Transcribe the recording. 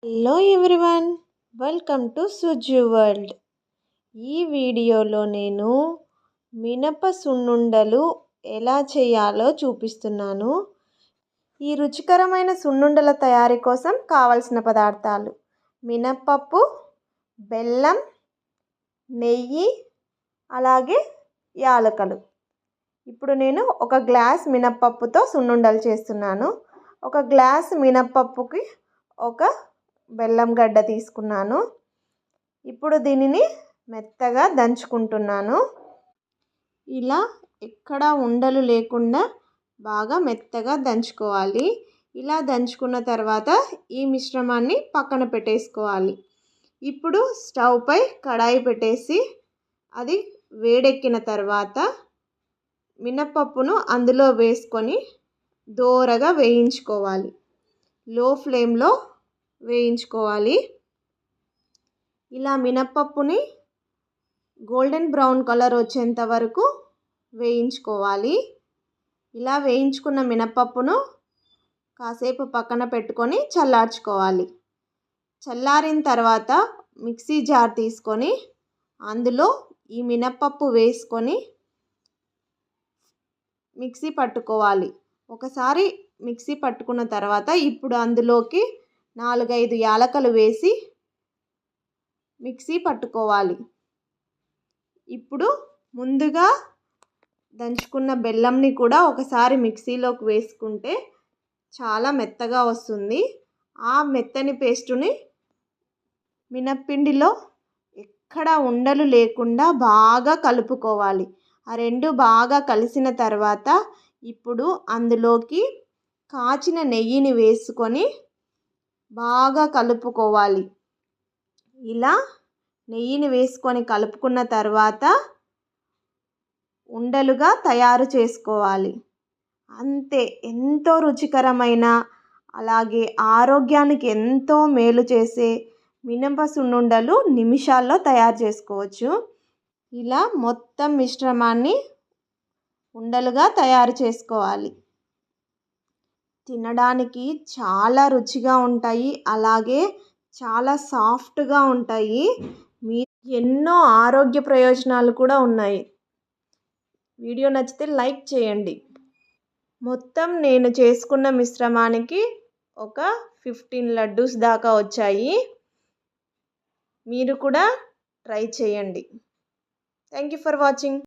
Hello everyone, welcome to Sujju world. ఈ వీడియోలో నేను మినప సున్నుండలు ఎలా చేయాలో చూపిస్తున్నాను. ఈ రుచికరమైన సున్నుండల తయారీ కోసం కావలసిన పదార్థాలు: మినప్పప్పు, బెల్లం, నెయ్యి, అలాగే యాలకులు. ఇప్పుడు నేను ఒక గ్లాస్ మినప్పప్పుతో సున్నుండలు చేస్తున్నాను. ఒక గ్లాస్ మినప్పప్పుకి ఒక బెల్లం గడ్డ తీసుకున్నాను. ఇప్పుడు దీనిని మెత్తగా దంచుకుంటున్నాను. ఇలా ఎక్కడ ఉండలు లేకుండా బాగా మెత్తగా దంచుకోవాలి. ఇలా దంచుకున్న తర్వాత ఈ మిశ్రమాన్ని పక్కన పెట్టేసుకోవాలి. ఇప్పుడు స్టవ్ పై కడాయి పెట్టేసి అది వేడెక్కిన తర్వాత మినప్పప్పును అందులో వేసుకొని దోరగా వేయించుకోవాలి. లో ఫ్లేమ్లో వేయించుకోవాలి. ఇలా మినప్పప్పుని గోల్డెన్ బ్రౌన్ కలర్ వచ్చేంత వరకు వేయించుకోవాలి. ఇలా వేయించుకున్న మినప్పప్పును కాసేపు పక్కన పెట్టుకొని చల్లార్చుకోవాలి. చల్లారిన తర్వాత మిక్సీ జార్ తీసుకొని అందులో ఈ మినప్పప్పు వేసుకొని మిక్సీ పట్టుకోవాలి. ఒకసారి మిక్సీ పట్టుకున్న తర్వాత ఇప్పుడు అందులోకి 4-5 యాలకులు వేసి మిక్సీ పట్టుకోవాలి. ఇప్పుడు ముందుగా దంచుకున్న బెల్లంని కూడా ఒకసారి మిక్సీలోకి వేసుకుంటే చాలా మెత్తగా వస్తుంది. ఆ మెత్తని పేస్టుని మినప్పిండిలో ఎక్కడ ఉండలు లేకుండా బాగా కలుపుకోవాలి. ఆ రెండు బాగా కలిసిన తర్వాత ఇప్పుడు అందులోకి కాచిన నెయ్యిని వేసుకొని బాగా కలుపుకోవాలి. ఇలా నెయ్యిని వేసుకొని కలుపుకున్న తర్వాత ఉండలుగా తయారు చేసుకోవాలి. అంతే, ఎంతో రుచికరమైన అలాగే ఆరోగ్యానికి ఎంతో మేలు చేసే మినప సున్నుండలు నిమిషాల్లో తయారు చేసుకోవచ్చు. ఇలా మొత్తం మిశ్రమాన్ని ఉండలుగా తయారు చేసుకోవాలి. తినడానికి చాలా రుచిగా ఉంటాయి, అలాగే చాలా సాఫ్ట్గా ఉంటాయి. ఎన్నో ఆరోగ్య ప్రయోజనాలు కూడా ఉన్నాయి. వీడియో నచ్చితే లైక్ చేయండి. మొత్తం నేను చేసుకున్న మిశ్రమానికి ఒక 15 లడ్డూస్ దాకా వచ్చాయి. మీరు కూడా ట్రై చేయండి. Thank you for watching.